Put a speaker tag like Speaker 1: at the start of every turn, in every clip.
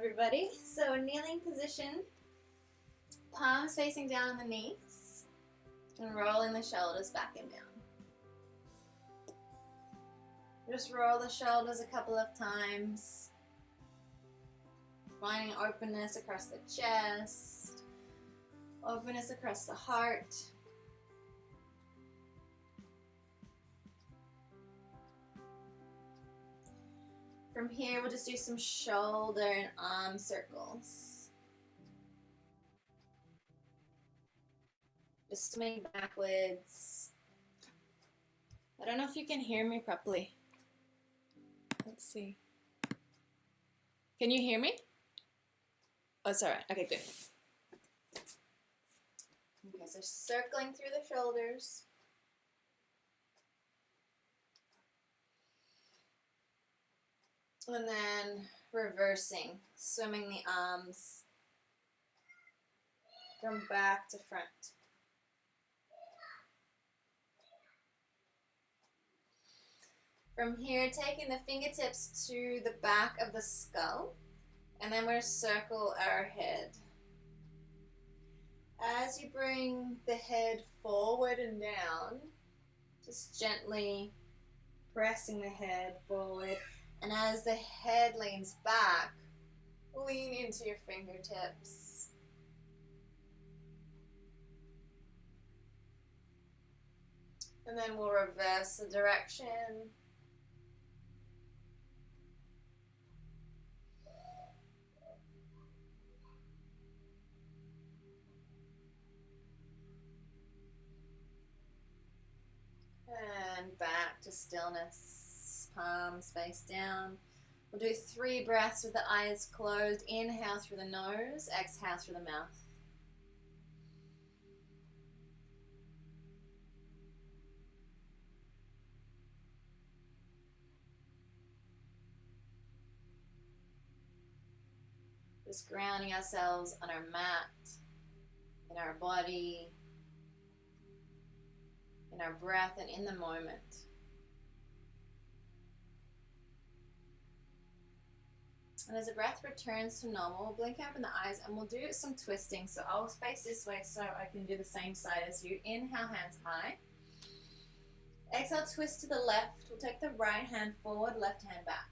Speaker 1: everybody. So kneeling position, palms facing down on the knees, and rolling the shoulders back and down. Just roll the shoulders a couple of times, finding openness across the chest, openness across the heart. From here, we'll just do some shoulder and arm circles. Just swing backwards. I don't know if you can hear me properly. Let's see. Can you hear me? Oh, it's all right. Okay, good. Okay, so circling through the shoulders. And then reversing, swimming the arms from back to front. From here, taking the fingertips to the back of the skull, and then we're going to circle our head. As you bring the head forward and down, just gently pressing the head forward. And as the head leans back, lean into your fingertips. And then we'll reverse the direction. And back to stillness, palms face down. We'll do 3 breaths with the eyes closed. Inhale through the nose, exhale through the mouth. Just grounding ourselves on our mat, in our body, in our breath, and in the moment. And as the breath returns to normal, we'll blink open the eyes and we'll do some twisting. So I'll face this way so I can do the same side as you. Inhale, hands high. Exhale, twist to the left. We'll take the right hand forward, left hand back.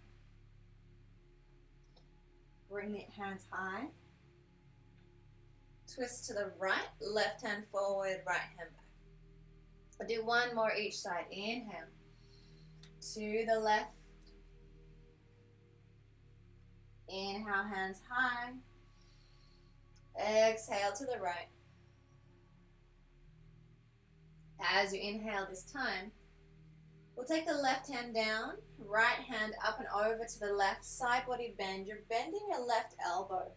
Speaker 1: Bring the hands high. Twist to the right, left hand forward, right hand back. I'll do 1 more each side. Inhale. To the left. Inhale, hands high. Exhale to the right. As you inhale this time, we'll take the left hand down, right hand up and over to the left, side body bend. You're bending your left elbow.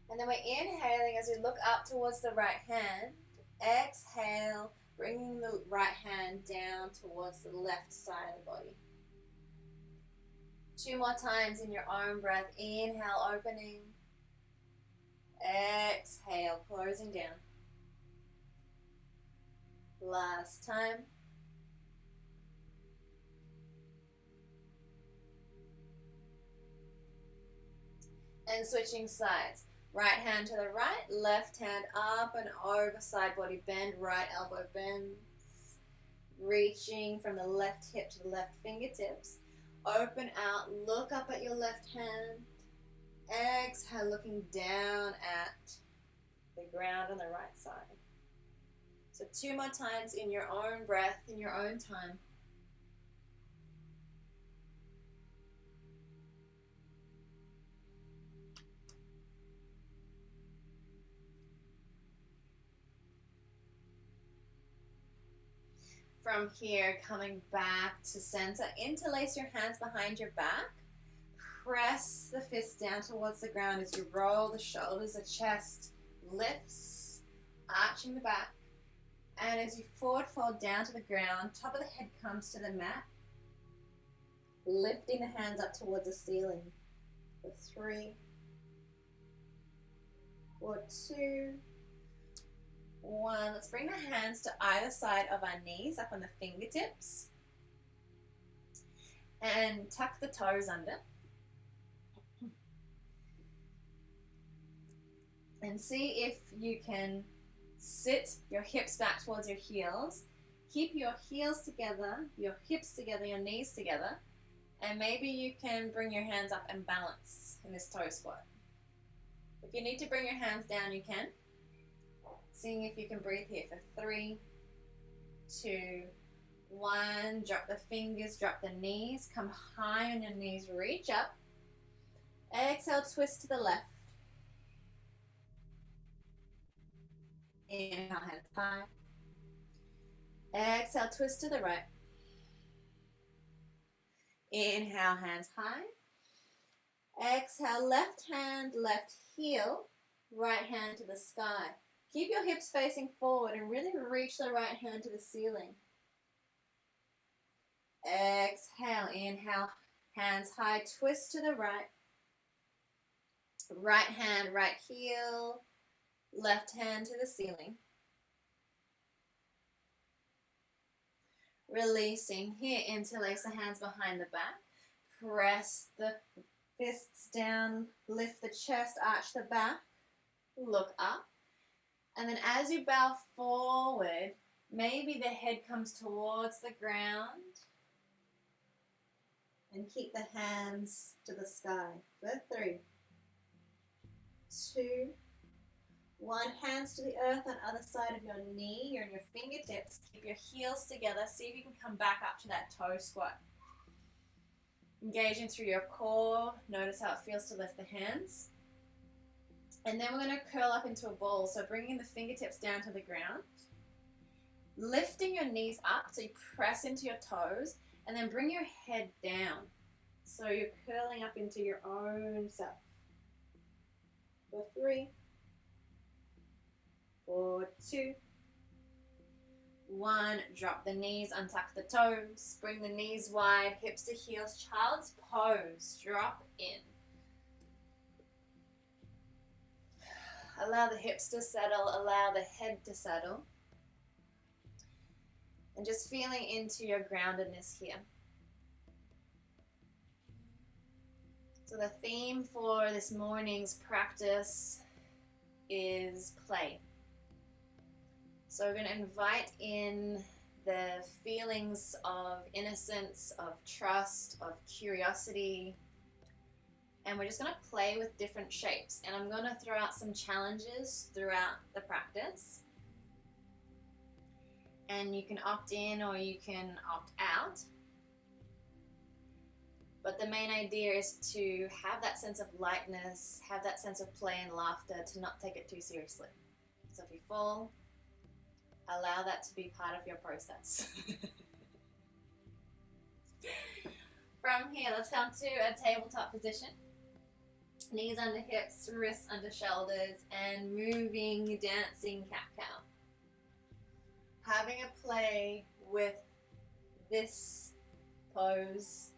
Speaker 1: And then we're inhaling as we look up towards the right hand. Exhale, bringing the right hand down towards the left side of the body. 2 more times in your own breath. Inhale, opening. Exhale, closing down. Last time. And switching sides. Right hand to the right, left hand up and over, side body bend, right elbow bends. Reaching from the left hip to the left fingertips. Open out, look up at your left hand. Exhale, looking down at the ground on the right side. So 2 more times in your own breath, in your own time. From here, coming back to center, interlace your hands behind your back. Press the fists down towards the ground as you roll the shoulders, the chest lifts, arching the back. And as you forward fold down to the ground, top of the head comes to the mat. Lifting the hands up towards the ceiling. For 3, for 2, 1. Let's bring the hands to either side of our knees, up on the fingertips. And tuck the toes under. And see if you can sit your hips back towards your heels. Keep your heels together, your hips together, your knees together. And maybe you can bring your hands up and balance in this toe squat. If you need to bring your hands down, you can. Seeing if you can breathe here for 3, 2, 1. Drop the fingers, drop the knees. Come high on your knees, reach up. Exhale, twist to the left. Inhale, hands high. Exhale, twist to the right. Inhale, hands high. Exhale, left hand, left heel, right hand to the sky. Keep your hips facing forward and really reach the right hand to the ceiling. Exhale, inhale, hands high, twist to the right. Right hand, right heel, left hand to the ceiling. Releasing here, interlace the hands behind the back. Press the fists down, lift the chest, arch the back, look up. And then as you bow forward, maybe the head comes towards the ground. And keep the hands to the sky for 3, 2, 1. Hands to the earth on other side of your knee. You're in your fingertips. Keep your heels together. See if you can come back up to that toe squat. Engaging through your core. Notice how it feels to lift the hands. And then we're going to curl up into a ball. So bringing the fingertips down to the ground. Lifting your knees up so you press into your toes. And then bring your head down. So you're curling up into your own self. For 3, 4, 2, 1. Drop the knees, untuck the toes. Bring the knees wide, hips to heels. Child's pose. Drop in. Allow the hips to settle. Allow the head to settle. And just feeling into your groundedness here. So the theme for this morning's practice is play. So we're going to invite in the feelings of innocence, of trust, of curiosity. And we're just going to play with different shapes. And I'm going to throw out some challenges throughout the practice. And you can opt in or you can opt out. But the main idea is to have that sense of lightness, have that sense of play and laughter, to not take it too seriously. So if you fall, allow that to be part of your process. From here, let's come to a tabletop position. Knees under hips, wrists under shoulders, and moving, dancing cat-cow. Having a play with this pose.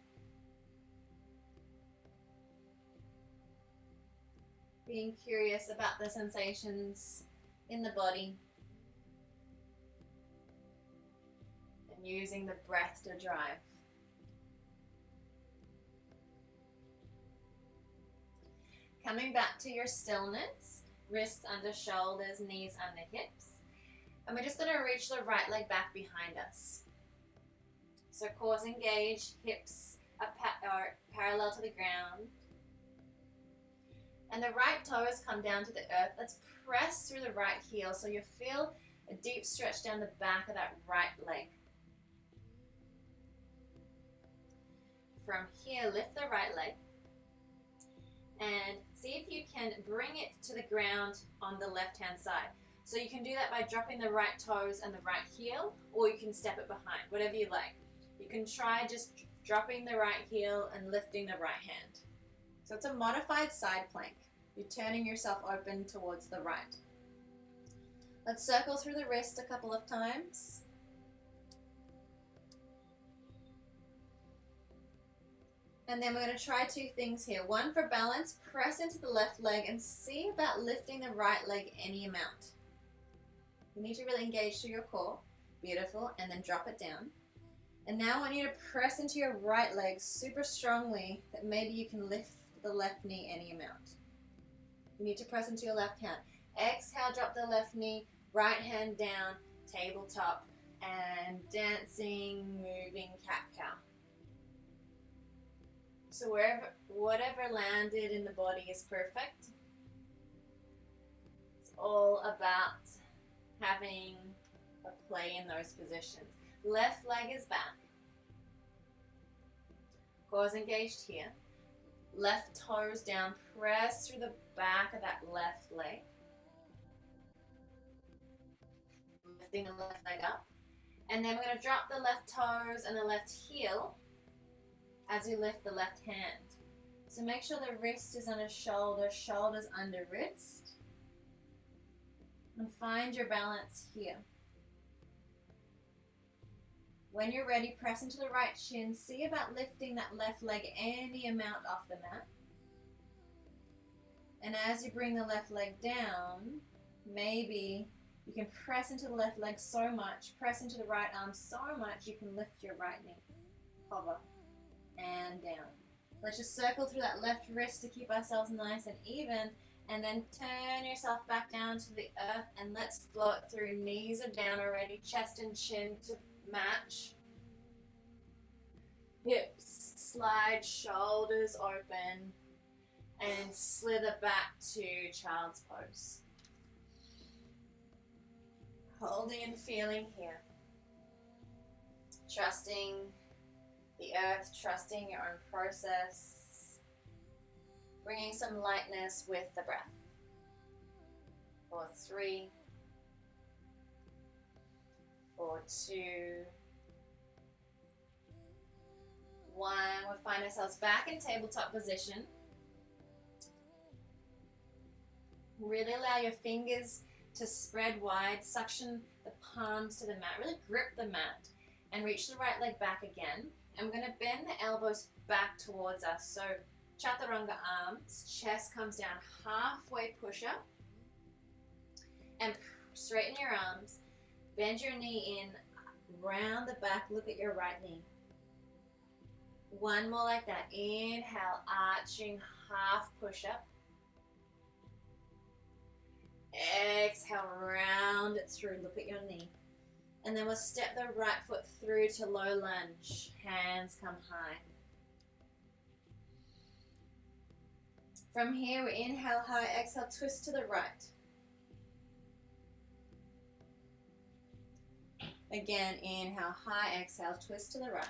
Speaker 1: Being curious about the sensations in the body. And using the breath to drive. Coming back to your stillness, wrists under shoulders, knees under hips. And we're just going to reach the right leg back behind us. So cores engaged, hips are parallel to the ground. And the right toes come down to the earth. Let's press through the right heel so you feel a deep stretch down the back of that right leg. From here, lift the right leg. And see if you can bring it to the ground on the left-hand side. So you can do that by dropping the right toes and the right heel, or you can step it behind, whatever you like. You can try just dropping the right heel and lifting the right hand. So it's a modified side plank. You're turning yourself open towards the right. Let's circle through the wrist a couple of times. And then we're going to try 2 things here. One for balance, press into the left leg and see about lifting the right leg any amount. You need to really engage through your core. Beautiful. And then drop it down. And now I want you to press into your right leg super strongly that maybe you can lift the left knee any amount. You need to press into your left hand. Exhale, drop the left knee, right hand down, tabletop, and dancing, moving cat-cow. So whatever landed in the body is perfect. It's all about having a play in those positions. Left leg is back. Core engaged here. Left toes down, press through the back of that left leg. Lifting the left leg up. And then we're going to drop the left toes and the left heel as we lift the left hand. So make sure the wrist is under shoulder, shoulders under wrist. And find your balance here. When you're ready, press into the right shin. See about lifting that left leg any amount off the mat. And as you bring the left leg down, maybe you can press into the left leg so much, press into the right arm so much, you can lift your right knee. Hover and down. Let's just circle through that left wrist to keep ourselves nice and even. And then turn yourself back down to the earth and let's float through. Knees are down already, chest and chin to match. Hips slide, shoulders open, and slither back to child's pose. Holding and feeling here. Trusting the earth, trusting your own process. Bringing some lightness with the breath. 4, 3, 4, 2, 1. We'll find ourselves back in tabletop position. Really allow your fingers to spread wide, suction the palms to the mat, really grip the mat and reach the right leg back again. And we're going to bend the elbows back towards us. So chaturanga arms, chest comes down, halfway push up and straighten your arms, bend your knee in, round the back, look at your right knee. One more like that. Inhale, arching, half push up. Exhale, round it through, look at your knee. And then we'll step the right foot through to low lunge. Hands come high. From here, we inhale high, exhale, twist to the right. Again, inhale high, exhale, twist to the right.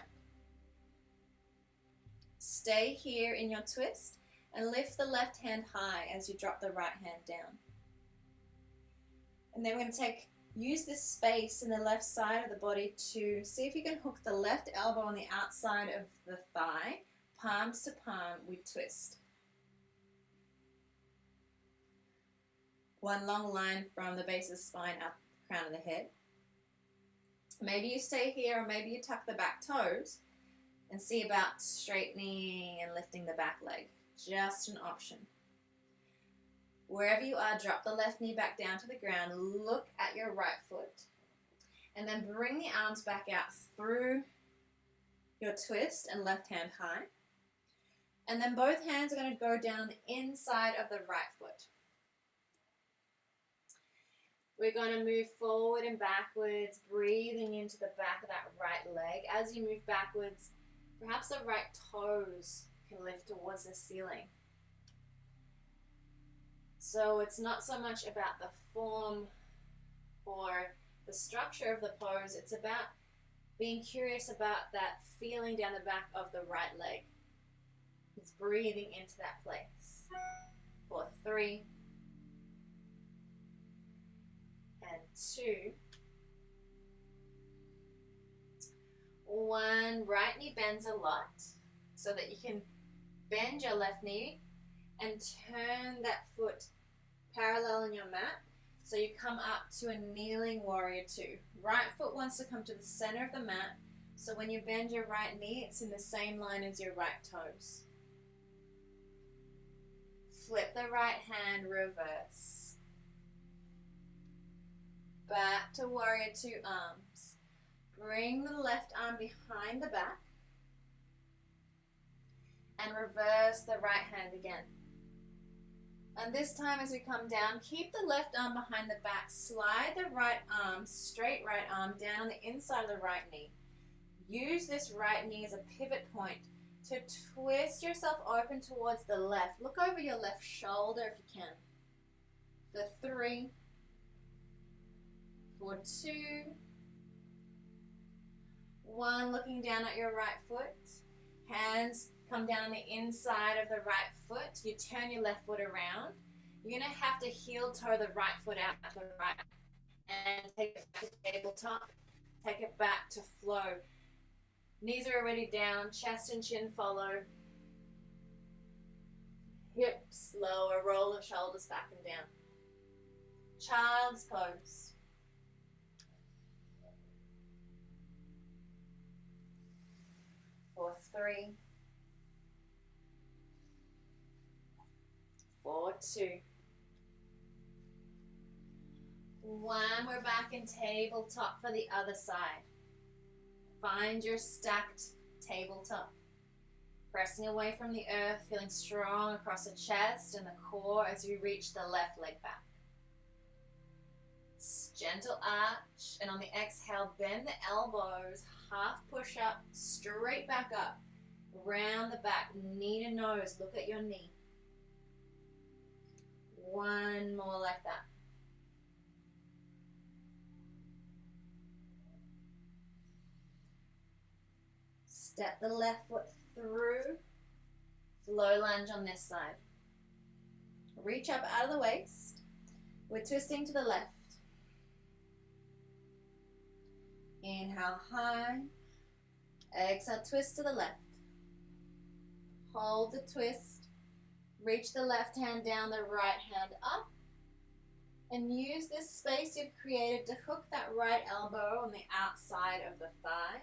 Speaker 1: Stay here in your twist and lift the left hand high as you drop the right hand down. And then we're going to use this space in the left side of the body to see if you can hook the left elbow on the outside of the thigh, palms to palm, we twist. One long line from the base of the spine up the crown of the head. Maybe you stay here or maybe you tuck the back toes and see about straightening and lifting the back leg. Just an option. Wherever you are, drop the left knee back down to the ground, look at your right foot, and then bring the arms back out through your twist and left hand high. And then both hands are going to go down on the inside of the right foot. We're going to move forward and backwards, breathing into the back of that right leg. As you move backwards, perhaps the right toes can lift towards the ceiling. So it's not so much about the form or the structure of the pose, it's about being curious about that feeling down the back of the right leg. It's breathing into that place. 4, 3, and 2, 1. Right knee bends a lot so that you can bend your left knee and turn that foot parallel in your mat. So you come up to a kneeling warrior 2. Right foot wants to come to the center of the mat. So when you bend your right knee, it's in the same line as your right toes. Flip the right hand, reverse. Back to warrior 2 arms. Bring the left arm behind the back. And reverse the right hand again. And this time as we come down, keep the left arm behind the back. Slide the right arm, straight right arm, down on the inside of the right knee. Use this right knee as a pivot point to twist yourself open towards the left. Look over your left shoulder if you can. For 3, for 2, 1, looking down at your right foot. Hands come down on the inside of the right foot. You turn your left foot around. You're going to have to heel toe the right foot out to the right and take it back to tabletop. Take it back to flow. Knees are already down, chest and chin follow. Hips lower, roll the shoulders back and down. Child's pose. For 3, for 2, 1. We're back in tabletop for the other side. Find your stacked tabletop. Pressing away from the earth, feeling strong across the chest and the core as you reach the left leg back. Gentle arch, and on the exhale, bend the elbows, half push up, straight back up, round the back, knee to nose, look at your knee. 1 more like that. Step the left foot through, low lunge on this side. Reach up out of the waist. We're twisting to the left. Inhale high, exhale, twist to the left. Hold the twist, reach the left hand down, the right hand up, and use this space you've created to hook that right elbow on the outside of the thigh.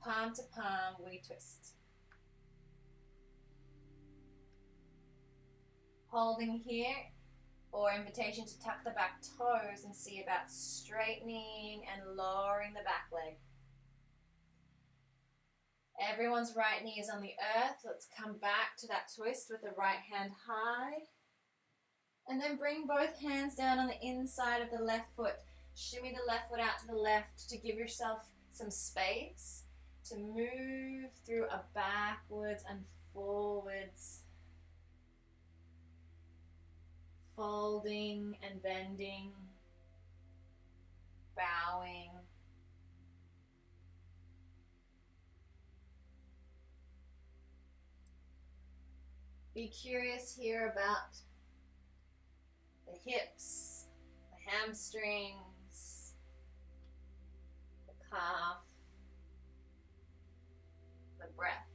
Speaker 1: Palm to palm, we twist. Holding here, or invitation to tuck the back toes and see about straightening and lowering the back leg. Everyone's right knee is on the earth. Let's come back to that twist with the right hand high. And then bring both hands down on the inside of the left foot. Shimmy the left foot out to the left to give yourself some space to move through a backwards and forwards. Folding and bending, bowing. Be curious here about the hips, the hamstrings, the calf, the breath.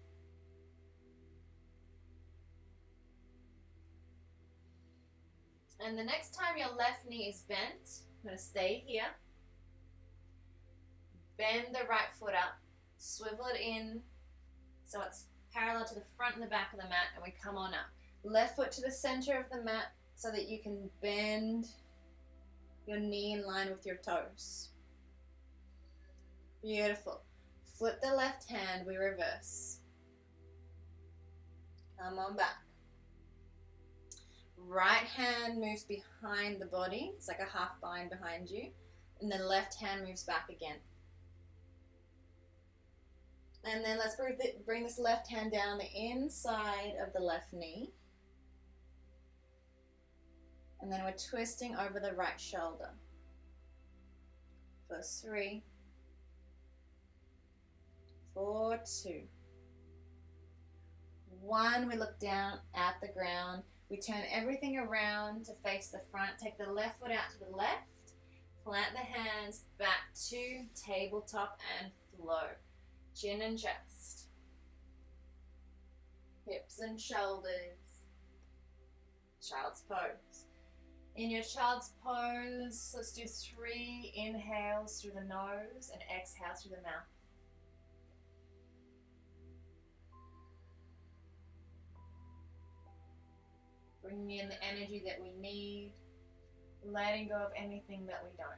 Speaker 1: And the next time your left knee is bent, I'm going to stay here. Bend the right foot up, swivel it in so it's parallel to the front and the back of the mat, and we come on up. Left foot to the center of the mat so that you can bend your knee in line with your toes. Beautiful. Flip the left hand, we reverse. Come on back. Right hand moves behind the body. It's like a half bind behind you. And then left hand moves back again. And then let's bring this left hand down the inside of the left knee. And then we're twisting over the right shoulder. For 3, for 2, 1, we look down at the ground. We turn everything around to face the front. Take the left foot out to the left. Plant the hands back to tabletop and flow. Chin and chest. Hips and shoulders. Child's pose. In your child's pose, let's do 3 inhales through the nose and exhales through the mouth. Bringing in the energy that we need, letting go of anything that we don't.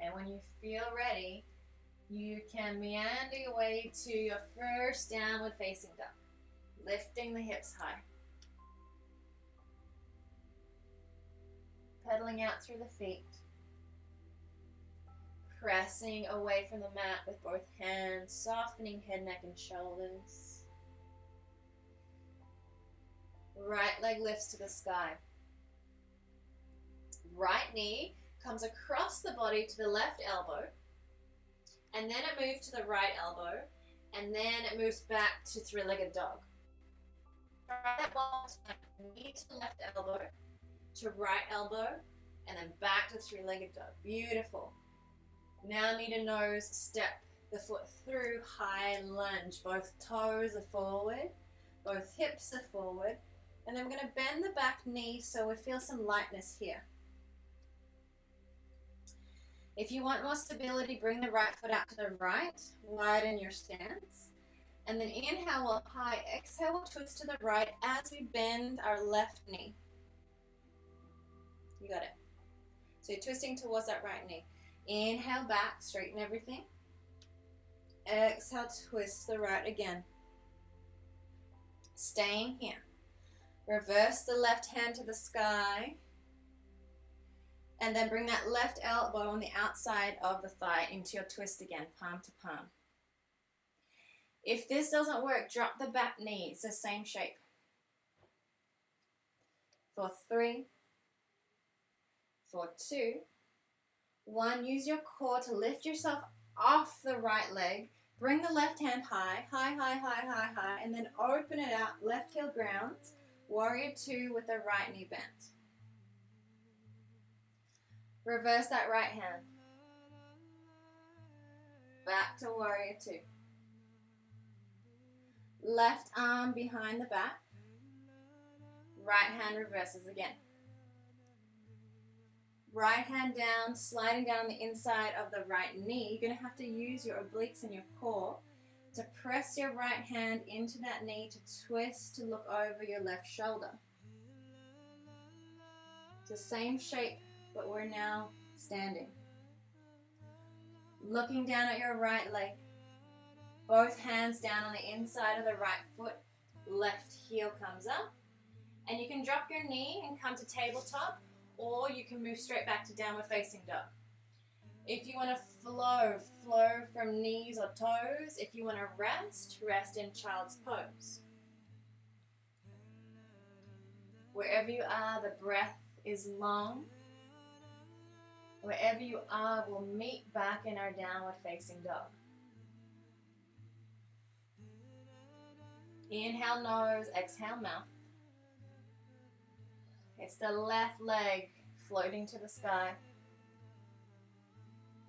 Speaker 1: And when you feel ready, You can meander your way to your first downward facing dog, lifting the hips high. Pedaling out through the feet. Pressing away from the mat with both hands, softening head, neck, and shoulders. Right leg lifts to the sky. Right knee comes across the body to the left elbow, and then it moves to the right elbow, and then it moves back to three-legged dog. Try that one time. Knee to the left elbow, to right elbow, and then back to three-legged dog. Beautiful. Now knee to nose, step the foot through, high lunge. Both toes are forward, both hips are forward, and then we're going to bend the back knee so we feel some lightness here. If you want more stability, bring the right foot out to the right, widen your stance, and then inhale up high, exhale, we'll twist to the right as we bend our left knee. You got it. So you're twisting towards that right knee. Inhale back, straighten everything. Exhale, twist to the right again. Staying here. Reverse the left hand to the sky. And then bring that left elbow on the outside of the thigh into your twist again, palm to palm. If this doesn't work, drop the back knee. It's the same shape. For 3, for 2, 1, use your core to lift yourself off the right leg. Bring the left hand high, high, high, high, high, high, and then open it out, left heel grounds. Warrior 2 with the right knee bent. Reverse that right hand. Back to warrior 2. Left arm behind the back. Right hand reverses again. Right hand down, sliding down the inside of the right knee. You're going to have to use your obliques and your core to press your right hand into that knee to twist to look over your left shoulder. It's the same shape, but we're now standing. Looking down at your right leg. Both hands down on the inside of the right foot. Left heel comes up. And you can drop your knee and come to tabletop, or you can move straight back to downward facing dog. If you want to flow from knees or toes. If you want to rest in child's pose. Wherever you are, the breath is long. Wherever you are, we'll meet back in our downward facing dog. Inhale nose, exhale mouth. It's the left leg floating to the sky.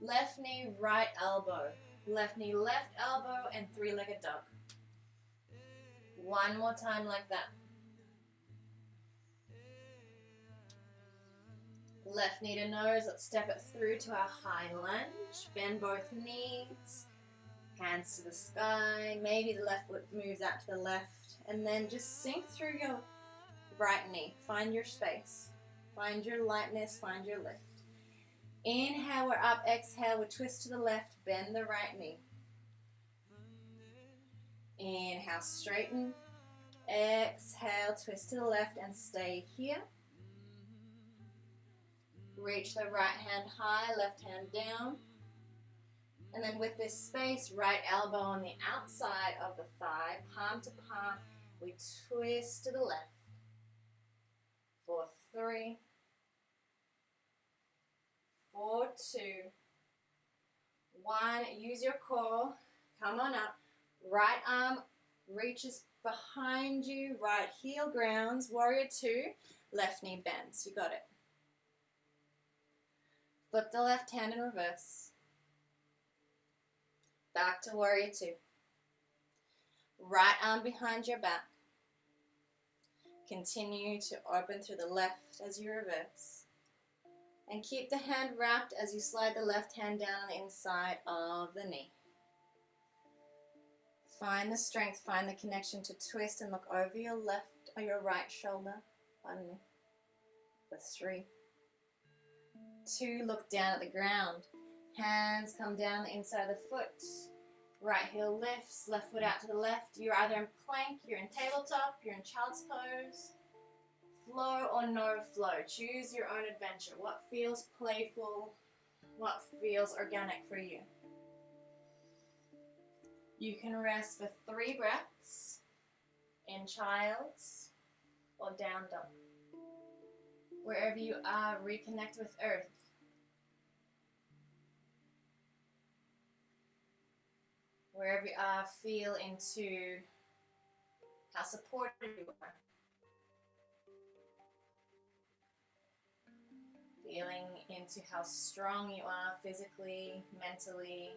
Speaker 1: Left knee, right elbow. Left knee, left elbow, and three-legged dog. One more time like that. Left knee to nose, let's step it through to our high lunge. Bend both knees, hands to the sky. Maybe the left foot moves out to the left. And then just sink through your right knee. Find your space. Find your lightness, find your lift. Inhale, we're up. Exhale, we twist to the left, bend the right knee. Inhale, straighten. Exhale, twist to the left and stay here. Reach the right hand high, left hand down. And then with this space, right elbow on the outside of the thigh, palm to palm, we twist to the left. For 3, for 2, 1. Use your core. Come on up. Right arm reaches behind you. Right heel grounds. Warrior 2. Left knee bends. You got it. Flip the left hand in reverse. Back to warrior 2. Right arm behind your back. Continue to open through the left as you reverse. And keep the hand wrapped as you slide the left hand down on the inside of the knee. Find the strength, find the connection to twist and look over your left or your right shoulder. Pardon me. For 3, 2, look down at the ground. Hands come down the inside of the foot. Right heel lifts, left foot out to the left. You're either in plank, you're in tabletop, you're in child's pose. Flow or no flow. Choose your own adventure. What feels playful? What feels organic for you? You can rest for 3 breaths in child's or down dog. Wherever you are, reconnect with earth. Wherever you are, feel into how supported you are. Feeling into how strong you are physically, mentally,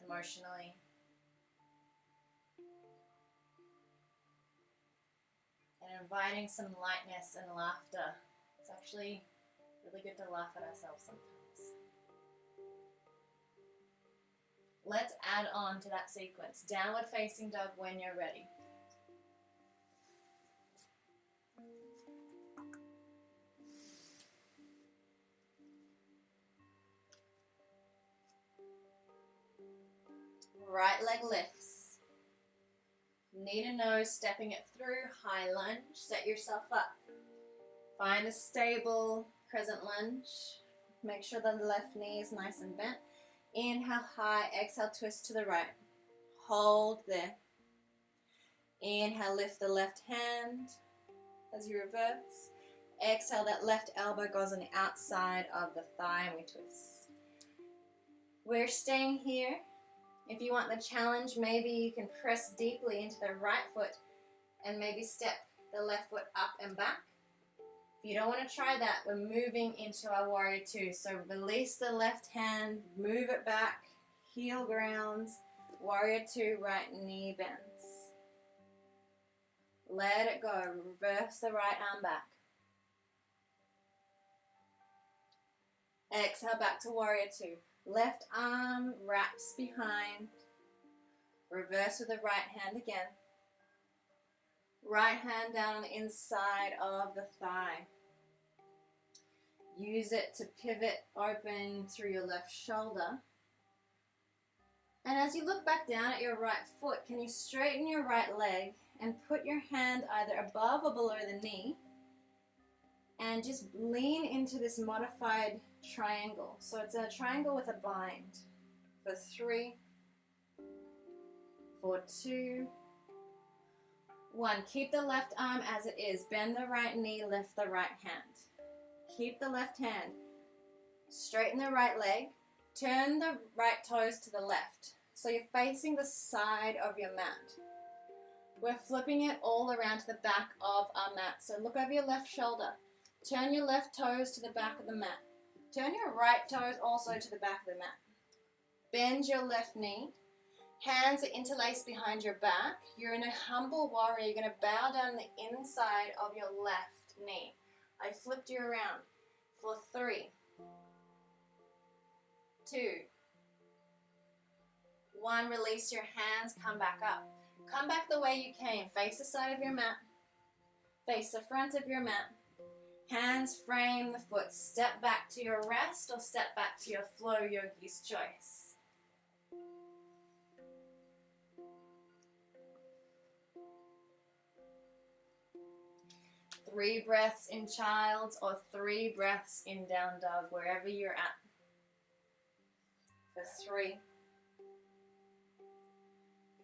Speaker 1: emotionally. And inviting some lightness and laughter. It's actually really good to laugh at ourselves sometimes. Let's add on to that sequence. Downward facing dog when you're ready. Right leg lifts. Knee to nose, stepping it through, high lunge. Set yourself up. Find a stable crescent lunge. Make sure the left knee is nice and bent. Inhale high, exhale twist to the right. Hold there. Inhale, lift the left hand as you reverse. Exhale, that left elbow goes on the outside of the thigh and we twist. We're staying here. If you want the challenge, maybe you can press deeply into the right foot and maybe step the left foot up and back. If you don't want to try that, we're moving into our warrior 2. So release the left hand, move it back, heel grounds, warrior 2, right knee bends. Let it go, reverse the right arm back. Exhale back to warrior 2. Left arm wraps behind. Reverse with the right hand again. Right hand down on the inside of the thigh. Use it to pivot open through your left shoulder. And as you look back down at your right foot, can you straighten your right leg and put your hand either above or below the knee and just lean into this modified triangle. So it's a triangle with a bind. For 3, for 2, 1. Keep the left arm as it is. Bend the right knee, lift the right hand. Keep the left hand. Straighten the right leg. Turn the right toes to the left. So you're facing the side of your mat. We're flipping it all around to the back of our mat. So look over your left shoulder. Turn your left toes to the back of the mat. Turn your right toes also to the back of the mat. Bend your left knee. Hands are interlaced behind your back. You're in a humble warrior. You're going to bow down the inside of your left knee. I flipped you around. For 3, 2, 1. Release your hands. Come back up. Come back the way you came. Face the side of your mat. Face the front of your mat. Hands frame the foot. Step back to your rest or step back to your flow, yogi's choice. Three breaths in child's or 3 breaths in down dog, wherever you're at. For 3.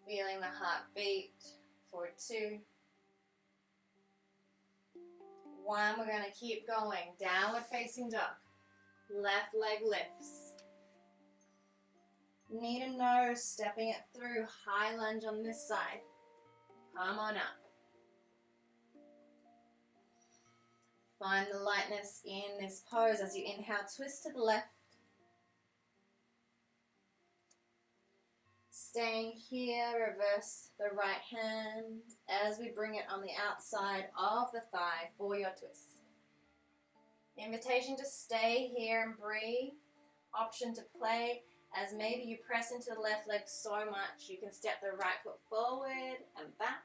Speaker 1: Feeling the heartbeat. For 2. 1, we're going to keep going. Downward facing dog. Left leg lifts. Knee to nose, stepping it through. High lunge on this side. Come on up. Find the lightness in this pose as you inhale, twist to the left. Staying here, reverse the right hand as we bring it on the outside of the thigh for your twist. Invitation to stay here and breathe. Option to play as maybe you press into the left leg so much you can step the right foot forward and back.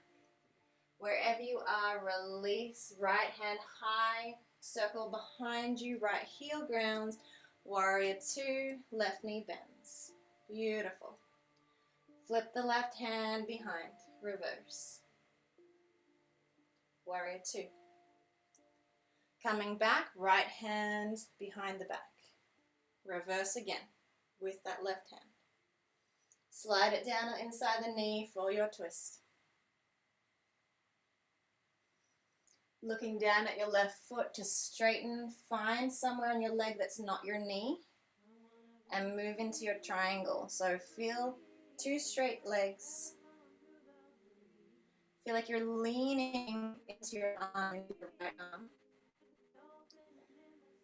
Speaker 1: Wherever you are, release, right hand high, circle behind you, right heel grounds, Warrior two, left knee bends. Beautiful. Flip the left hand behind, reverse. Warrior two. Coming back, right hand behind the back. Reverse again with that left hand. Slide it down inside the knee for your twist. Looking down at your left foot to straighten, find somewhere on your leg that's not your knee and move into your triangle. So feel two straight legs. Feel like you're leaning into your arm, into your right arm.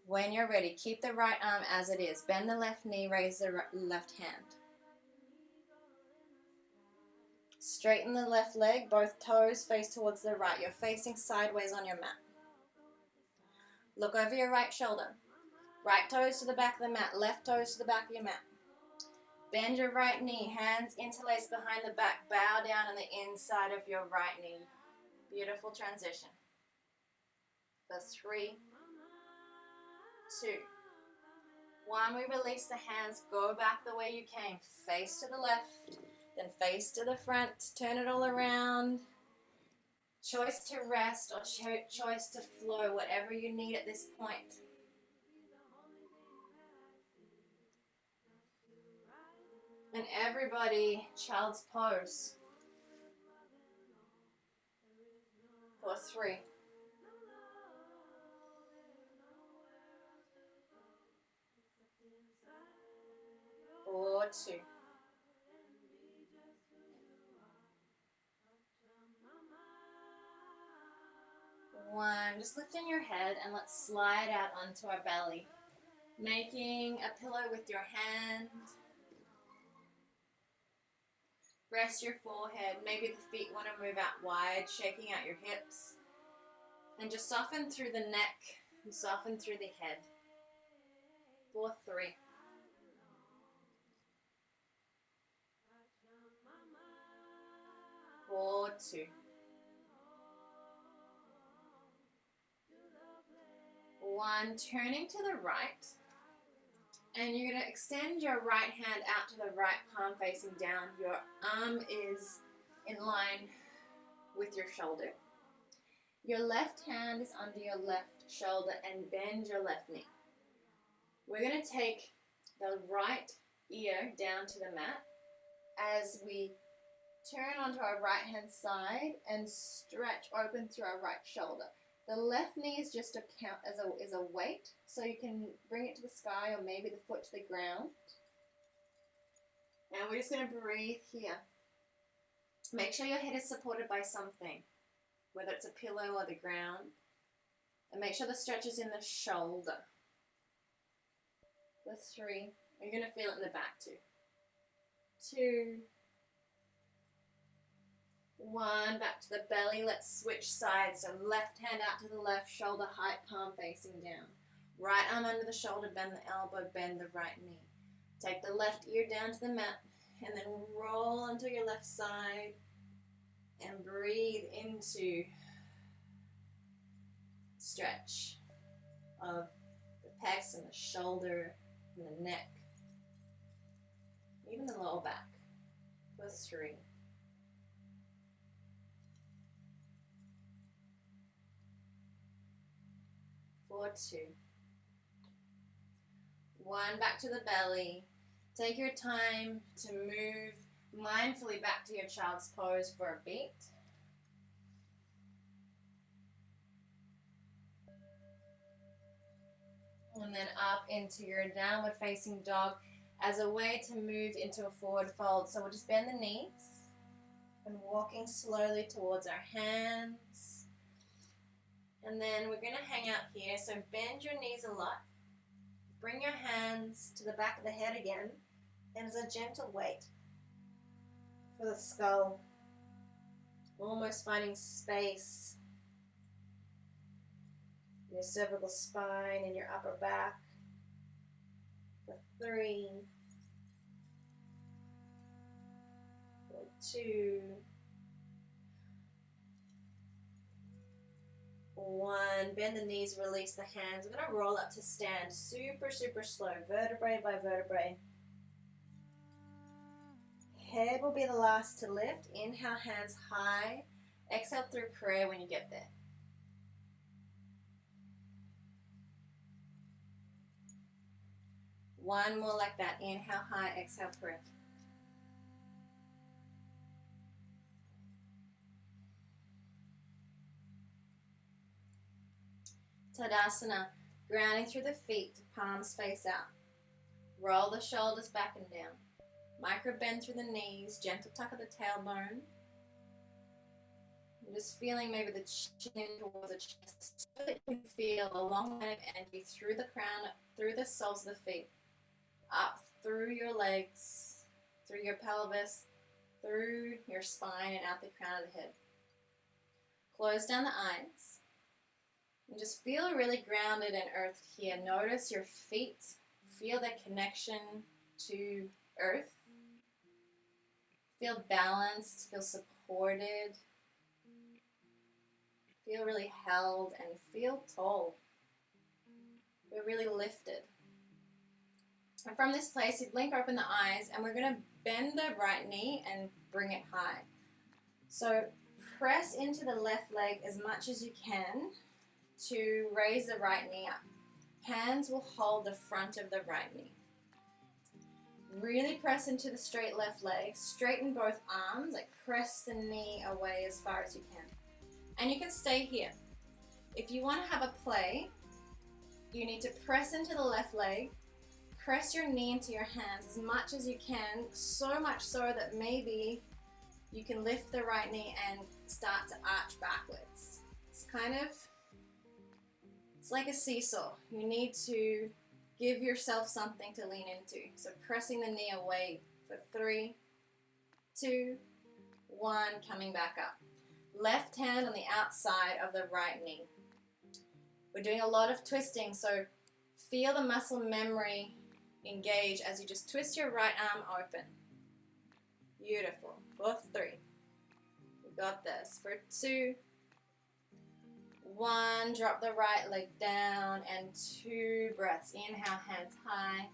Speaker 1: When you're ready, keep the right arm as it is. Bend the left knee, raise the left hand. Straighten the left leg, both toes face towards the right. You're facing sideways on your mat. Look over your right shoulder. Right toes to the back of the mat, left toes to the back of your mat. Bend your right knee, hands interlaced behind the back. Bow down on the inside of your right knee. Beautiful transition. For 3, 2, 1. We release the hands, go back the way you came. Face to the left, then face to the front. Turn it all around. Choice to rest or choice to flow, whatever you need at this point. And everybody, child's pose. For 3, 4, 2, 1. Just lifting your head and let's slide out onto our belly. Making a pillow with your hand. Rest your forehead. Maybe the feet want to move out wide, shaking out your hips. And just soften through the neck and soften through the head. For 3, 4, 2, 1. Turning to the right. And you're going to extend your right hand out to the right palm facing down. Your arm is in line with your shoulder. Your left hand is under your left shoulder and bend your left knee. We're going to take the right ear down to the mat as we turn onto our right hand side and stretch open through our right shoulder. The left knee is just a count as a weight, so you can bring it to the sky or maybe the foot to the ground. And we're just going to breathe here. Make sure your head is supported by something, whether it's a pillow or the ground. And make sure the stretch is in the shoulder. For 3. You're going to feel it in the back too. 2, 1, back to the belly. Let's switch sides. So left hand out to the left, shoulder height, palm facing down. Right arm under the shoulder, bend the elbow, bend the right knee. Take the left ear down to the mat and then roll onto your left side and breathe into stretch of the pecs and the shoulder and the neck, even the lower back. For 3, 4, 2, 1. Back to the belly. Take your time to move mindfully back to your child's pose for a beat. And then up into your downward facing dog as a way to move into a forward fold. So we'll just bend the knees and walking slowly towards our hands. And then we're going to hang out here. So bend your knees a lot. Bring your hands to the back of the head again. And as a gentle weight for the skull. Almost finding space in your cervical spine and your upper back. For 3, 2, 1. Bend the knees, release the hands. We're going to roll up to stand. Super, super slow. Vertebrae by vertebrae. Head will be the last to lift. Inhale, hands high. Exhale through prayer when you get there. One more like that. Inhale high, exhale prayer. Tadasana, grounding through the feet, palms face out. Roll the shoulders back and down. Micro bend through the knees, gentle tuck of the tailbone. I'm just feeling maybe the chin towards the chest so that you can feel a long line of energy through the crown, through the soles of the feet, up through your legs, through your pelvis, through your spine and out the crown of the head. Close down the eyes and just feel really grounded and earthed here. Notice your feet, feel that connection to earth. Feel balanced, feel supported, feel really held, and feel tall. Feel really lifted. And from this place, you blink open the eyes, and we're going to bend the right knee and bring it high. So press into the left leg as much as you can to raise the right knee up. Hands will hold the front of the right knee. Really press into the straight left leg. Straighten both arms, like press the knee away as far as you can. And you can stay here. If you want to have a play, you need to press into the left leg, press your knee into your hands as much as you can, so much so that maybe you can lift the right knee and start to arch backwards. It's like a seesaw. You need to give yourself something to lean into. So pressing the knee away for 3, 2, 1, coming back up. Left hand on the outside of the right knee. We're doing a lot of twisting, so feel the muscle memory engage as you just twist your right arm open. Beautiful. For 3. We got this. For 2, 1, drop the right leg down, and 2 breaths. Inhale, hands high.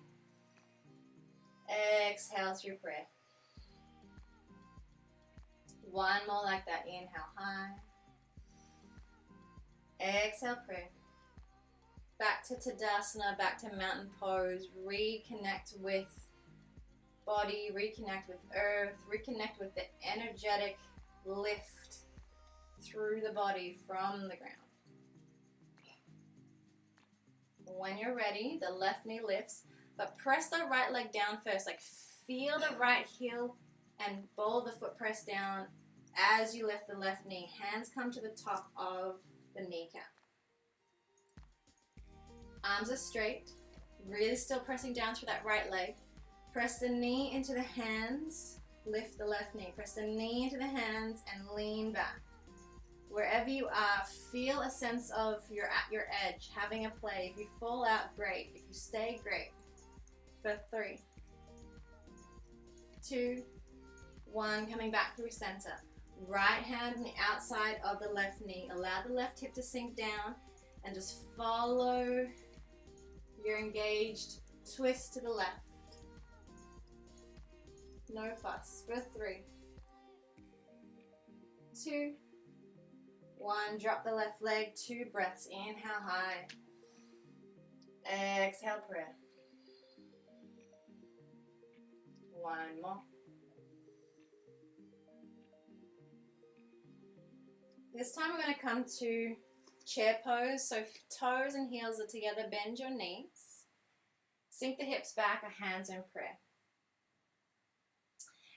Speaker 1: Exhale through prayer. 1 more like that. Inhale, high. Exhale, prayer. Back to Tadasana, back to mountain pose. Reconnect with body, reconnect with earth, reconnect with the energetic lift through the body from the ground. When you're ready, the left knee lifts, but press the right leg down first. Like feel the right heel and ball the foot press down as you lift the left knee. Hands come to the top of the kneecap. Arms are straight, really still pressing down through that right leg. Press the knee into the hands, lift the left knee. Press the knee into the hands and lean back. Wherever you are, feel a sense of you're at your edge, having a play. If you fall out, great. If you stay, great. For 3, 2, 1, coming back through center. Right hand on the outside of the left knee. Allow the left hip to sink down and just follow your engaged twist to the left. No fuss. For 3, 2, 1, drop the left leg, 2 breaths. Inhale high. Exhale prayer. 1 more. This time we're going to come to chair pose. So toes and heels are together. Bend your knees. Sink the hips back, our hands in prayer.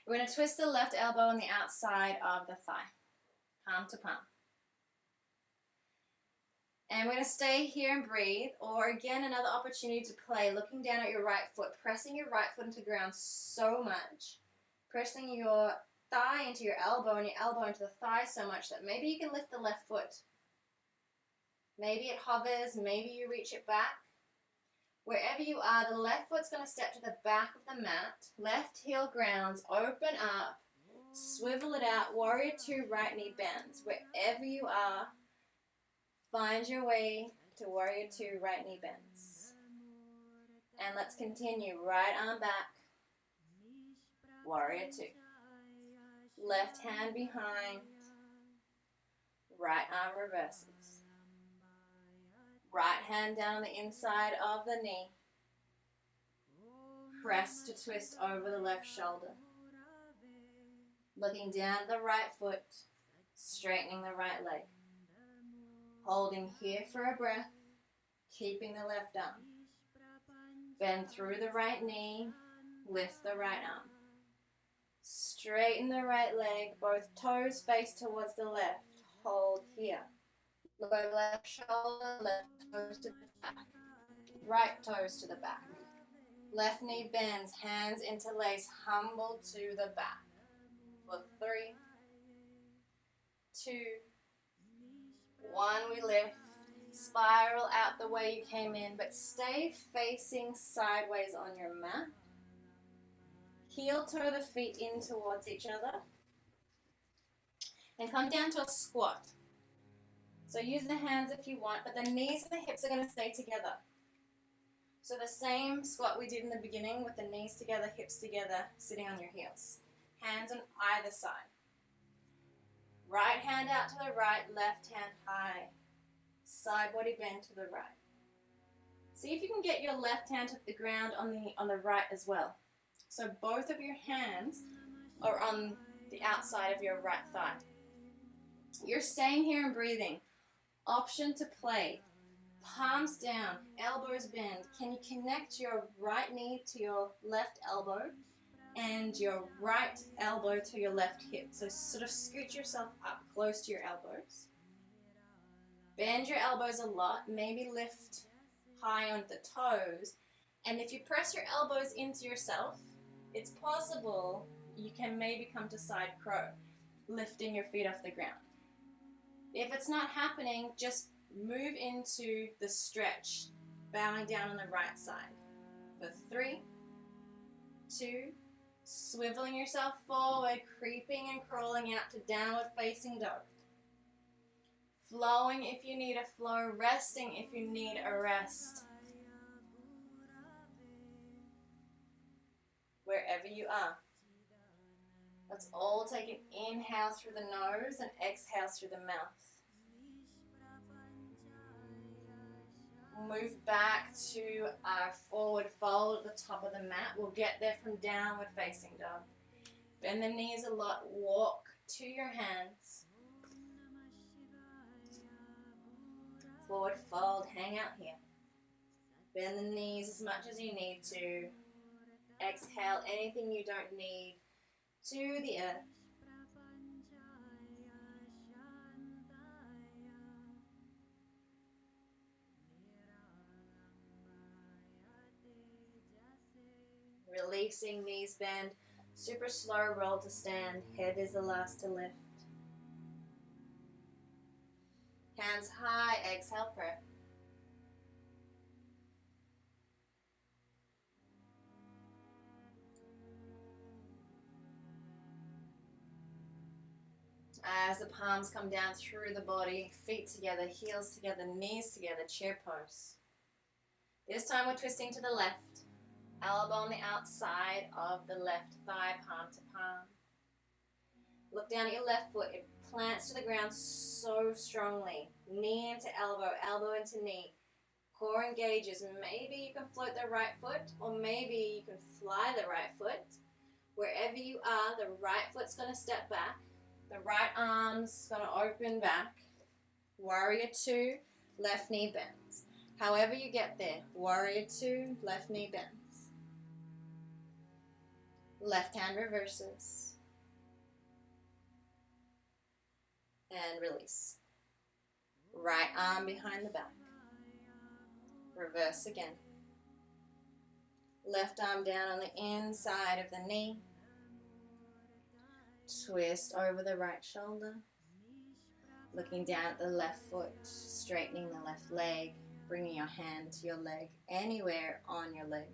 Speaker 1: We're going to twist the left elbow on the outside of the thigh, palm to palm. And we're going to stay here and breathe, or again, another opportunity to play, looking down at your right foot, pressing your right foot into the ground so much, pressing your thigh into your elbow and your elbow into the thigh so much that maybe you can lift the left foot. Maybe it hovers, maybe you reach it back. Wherever you are, the left foot's going to step to the back of the mat, left heel grounds, open up, swivel it out, warrior 2, right knee bends. Wherever you are, Find your way to warrior two, right knee bends. And let's continue. Right arm back. Warrior two. Left hand behind. Right arm reverses. Right hand down the inside of the knee. Press to twist over the left shoulder. Looking down at the right foot, straightening the right leg. Holding here for a breath, keeping the left arm. Bend through the right knee, lift the right arm. Straighten the right leg, both toes face towards the left. Hold here. Look over left shoulder, left toes to the back. Right toes to the back. Left knee bends, hands interlace, humble to the back. For 3, 2, 1, we lift. Spiral out the way you came in, but stay facing sideways on your mat. Heel toe the feet in towards each other. And come down to a squat. So use the hands if you want, but the knees and the hips are going to stay together. So the same squat we did in the beginning with the knees together, hips together, sitting on your heels. Hands on either side. Right hand out to the right, left hand high. Side body bend to the right. See if you can get your left hand to the ground on the right as well. So both of your hands are on the outside of your right thigh. You're staying here and breathing. Option to play. Palms down, elbows bend. Can you connect your right knee to your left elbow and your right elbow to your left hip? So sort of scoot yourself up close to your elbows. Bend your elbows a lot, maybe lift high on the toes. And if you press your elbows into yourself, it's possible you can maybe come to side crow, lifting your feet off the ground. If it's not happening, just move into the stretch, bowing down on the right side. For 3, 2, swiveling yourself forward, creeping and crawling out to downward facing dog. Flowing if you need a flow, resting if you need a rest. Wherever you are. Let's all take an inhale through the nose and exhale through the mouth. Move back to our forward fold at the top of the mat. We'll get there from downward facing dog. Bend the knees a lot. Walk to your hands. Forward fold, hang out here. Bend the knees as much as you need to. Exhale anything you don't need to the earth. Releasing, knees bend. Super slow roll to stand. Head is the last to lift. Hands high, exhale, prayer. As the palms come down through the body, feet together, heels together, knees together, chair pose. This time we're twisting to the left. Elbow on the outside of the left thigh, palm to palm. Look down at your left foot. It plants to the ground so strongly. Knee into elbow, elbow into knee. Core engages. Maybe you can float the right foot, or maybe you can fly the right foot. Wherever you are, the right foot's going to step back. The right arm's going to open back. Warrior two, left knee bends. However you get there, warrior two, left knee bends. Left hand reverses. And release. Right arm behind the back. Reverse again. Left arm down on the inside of the knee. Twist over the right shoulder. Looking down at the left foot, straightening the left leg, bringing your hand to your leg, anywhere on your leg,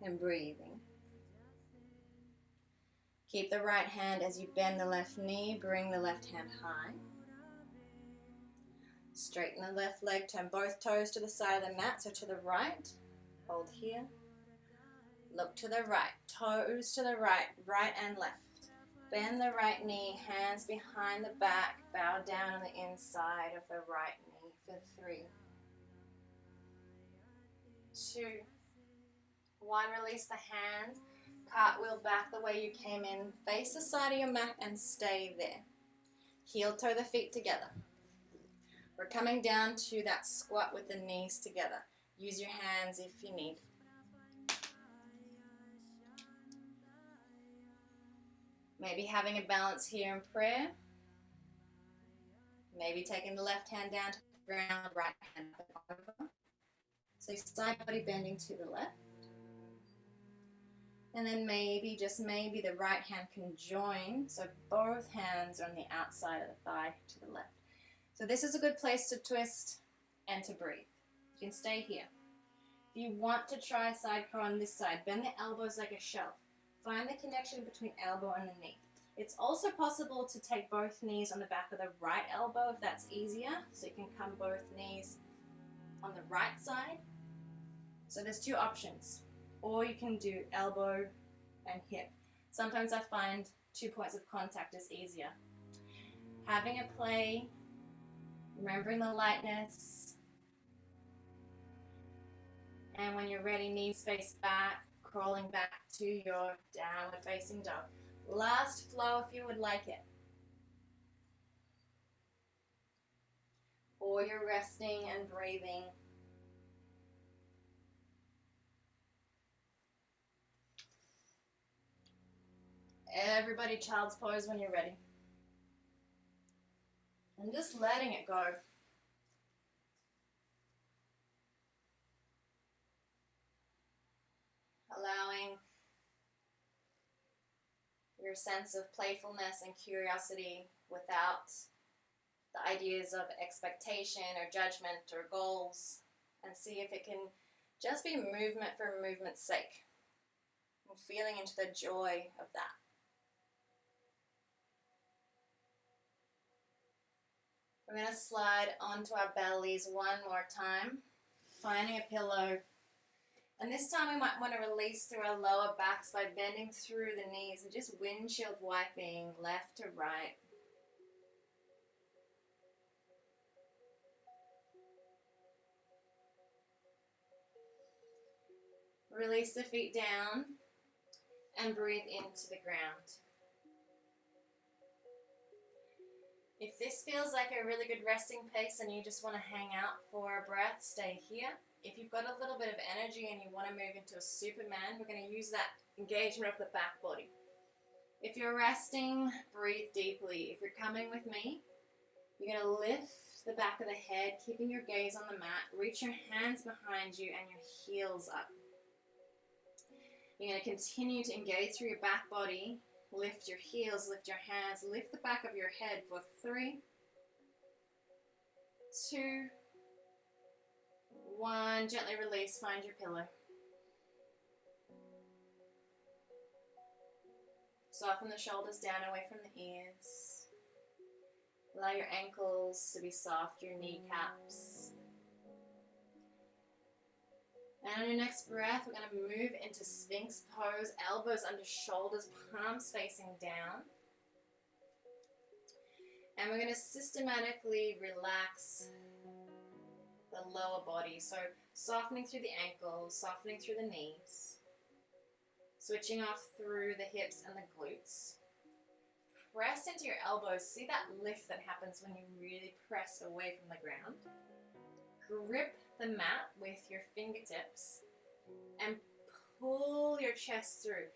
Speaker 1: and breathing. Keep the right hand as you bend the left knee, bring the left hand high. Straighten the left leg, turn both toes to the side of the mat, so to the right. Hold here. Look to the right, toes to the right, right and left. Bend the right knee, hands behind the back, bow down on the inside of the right knee for 3, 2, 1. Release the hands, cartwheel back the way you came in, face the side of your mat and stay there. Heel toe the feet together. We're coming down to that squat with the knees together. Use your hands if you need. Maybe having a balance here in prayer. Maybe taking the left hand down to the ground, right hand up and over. So side body bending to the left. And then maybe, just maybe, the right hand can join. So both hands are on the outside of the thigh to the left. So this is a good place to twist and to breathe. You can stay here. If you want to try side crow on this side, bend the elbows like a shelf. Find the connection between elbow and the knee. It's also possible to take both knees on the back of the right elbow if that's easier. So you can come both knees on the right side. So there's 2 options. Or you can do elbow and hip. Sometimes I find 2 points of contact is easier. Having a play, remembering the lightness. And when you're ready, knees face back, crawling back to your downward facing dog. Last flow if you would like it. Or you're resting and breathing. Everybody child's pose when you're ready. And just letting it go. Allowing your sense of playfulness and curiosity without the ideas of expectation or judgment or goals, and see if it can just be movement for movement's sake, and feeling into the joy of that. We're going to slide onto our bellies one more time, finding a pillow. And this time we might want to release through our lower backs by bending through the knees and just windshield wiping left to right. Release the feet down and breathe into the ground. If this feels like a really good resting place and you just want to hang out for a breath, stay here. If you've got a little bit of energy and you want to move into a Superman, we're going to use that engagement of the back body. If you're resting, breathe deeply. If you're coming with me, you're going to lift the back of the head, keeping your gaze on the mat. Reach your hands behind you and your heels up. You're going to continue to engage through your back body. Lift your heels, lift your hands, lift the back of your head for 3, 2, 1. Gently release, find your pillow. Soften the shoulders down away from the ears. Allow your ankles to be soft, your kneecaps. And on your next breath, we're going to move into Sphinx pose, elbows under shoulders, palms facing down. And we're going to systematically relax the lower body. So softening through the ankles, softening through the knees. Switching off through the hips and the glutes. Press into your elbows. See that lift that happens when you really press away from the ground. Grip the mat with your fingertips and pull your chest through.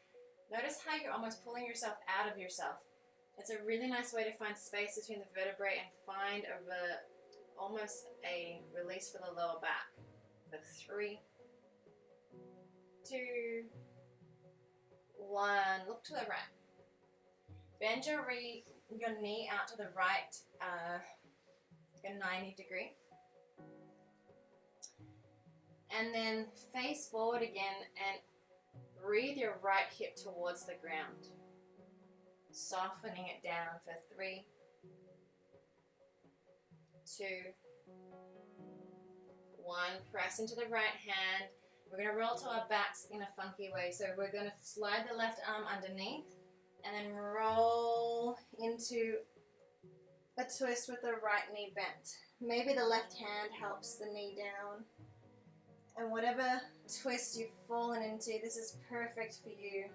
Speaker 1: Notice how you're almost pulling yourself out of yourself. It's a really nice way to find space between the vertebrae and find almost a release for the lower back. For 3, 2, 1. Look to the right. Bend your knee out to the right, like a 90 degree. And then face forward again and breathe your right hip towards the ground. Softening it down for 3, 2, One, press into the right hand. We're going to roll to our backs in a funky way. So we're going to slide the left arm underneath and then roll into a twist with the right knee bent. Maybe the left hand helps the knee down. And whatever twist you've fallen into, this is perfect for you.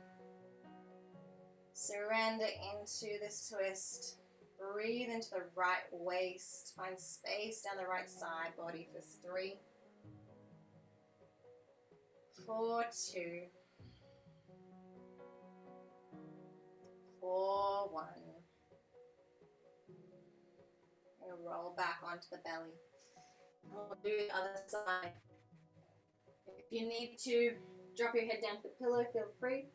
Speaker 1: Surrender into this twist. Breathe into the right waist. Find space down the right side body for 3, 4, 2, 4, 1. And roll back onto the belly. We'll do the other side. If you need to drop your head down to the pillow, feel free.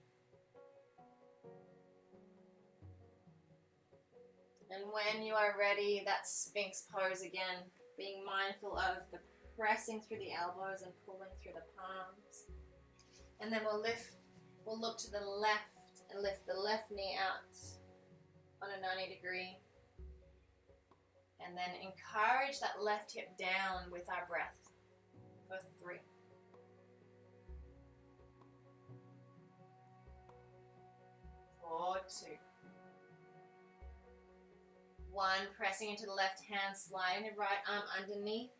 Speaker 1: And when you are ready, that Sphinx pose again, being mindful of the pressing through the elbows and pulling through the palms. And then we'll look to the left and lift the left knee out on a 90 degree. And then encourage that left hip down with our breath for 3. 4, 2. 1, pressing into the left hand, sliding the right arm underneath,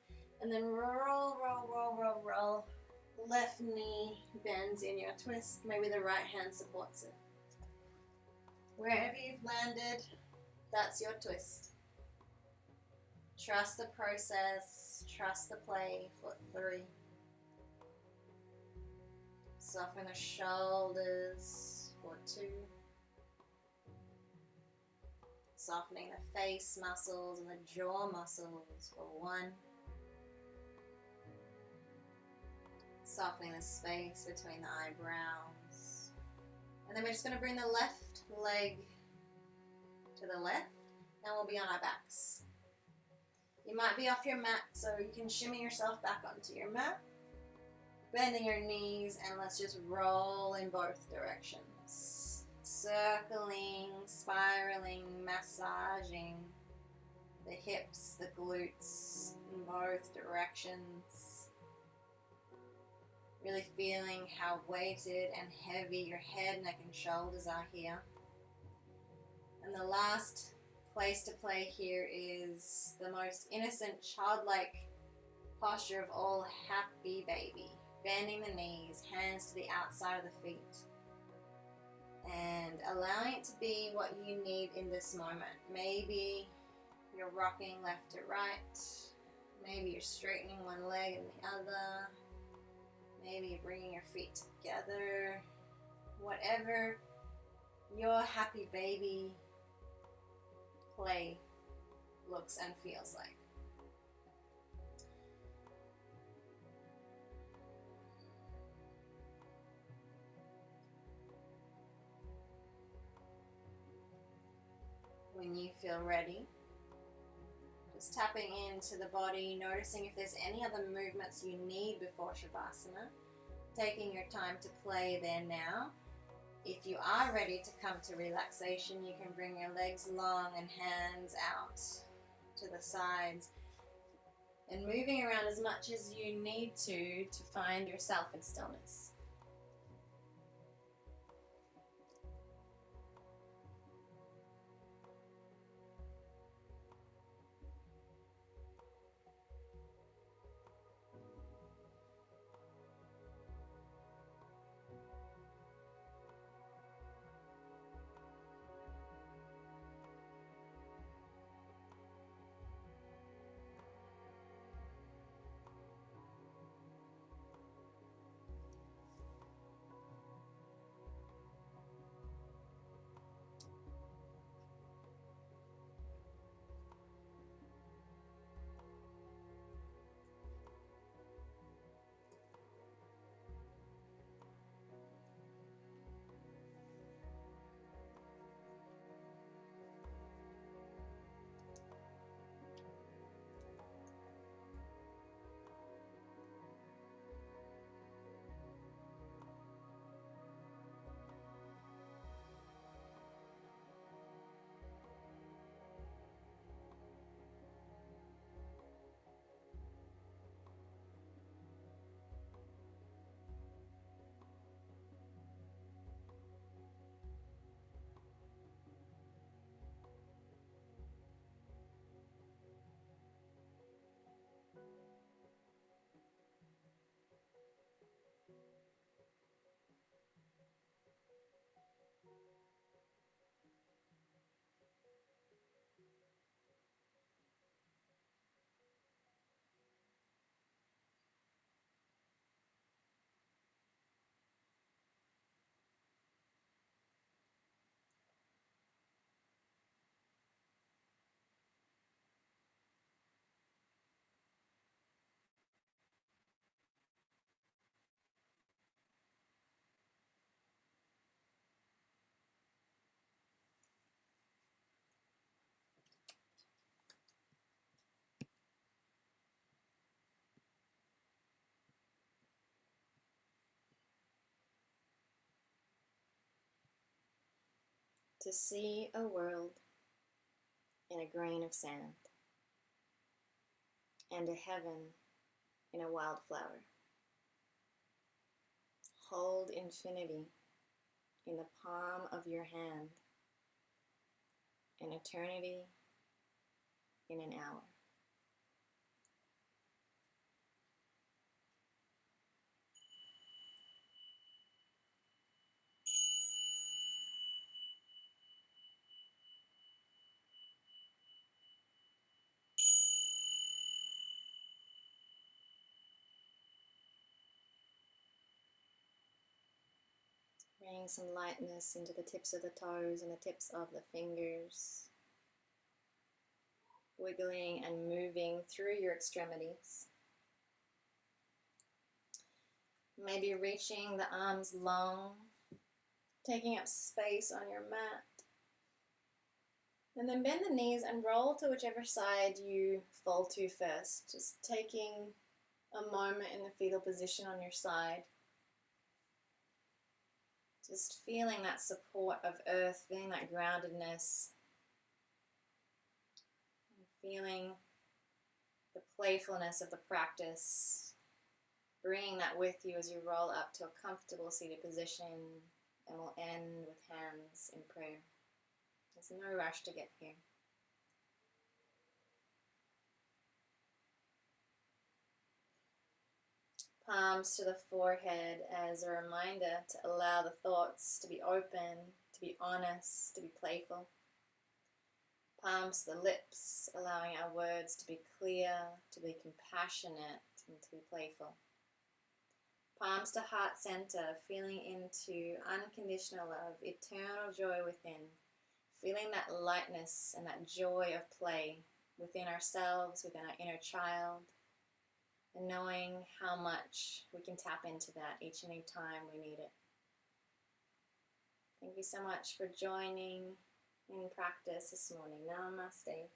Speaker 1: and then roll, roll, roll, roll, roll. Left knee bends in your twist. Maybe the right hand supports it. Wherever you've landed, that's your twist. Trust the process, trust the play for 3. Soften the shoulders for 2. Softening the face muscles and the jaw muscles for 1. Softening the space between the eyebrows. And then we're just going to bring the left leg to the left, and we'll be on our backs. You might be off your mat, so you can shimmy yourself back onto your mat. Bending your knees, and let's just roll in both directions. Circling, spiraling, massaging the hips, the glutes in both directions. Really feeling how weighted and heavy your head, neck, and shoulders are here. And the last place to play here is the most innocent, childlike posture of all, happy baby. Bending the knees, hands to the outside of the feet. And allowing it to be what you need in this moment. Maybe you're rocking left to right. Maybe you're straightening one leg and the other. Maybe you're bringing your feet together. Whatever your happy baby play looks and feels like. When you feel ready, just tapping into the body, noticing if there's any other movements you need before Shavasana, taking your time to play there now. If you are ready to come to relaxation, you can bring your legs long and hands out to the sides and moving around as much as you need to find yourself in stillness.
Speaker 2: to see a world in a grain of sand and a heaven in a wildflower. Hold infinity in the palm of your hand, and eternity in an hour. Bring some lightness into the tips of the toes and the tips of the fingers. Wiggling and moving through your extremities. Maybe reaching the arms long, taking up space on your mat. And then bend the knees and roll to whichever side you fall to first. Just taking a moment in the fetal position on your side. Just feeling that support of earth, feeling that groundedness. And feeling the playfulness of the practice. Bringing that with you as you roll up to a comfortable seated position, and we'll end with hands in prayer. There's no rush to get here. Palms to the forehead as a reminder to allow the thoughts to be open, to be honest, to be playful. Palms to the lips, allowing our words to be clear, to be compassionate, and to be playful. Palms to heart center, feeling into unconditional love, eternal joy within. Feeling that lightness and that joy of play within ourselves, within our inner child. And knowing how much we can tap into that each and every time we need it. Thank you so much for joining in practice this morning. Namaste.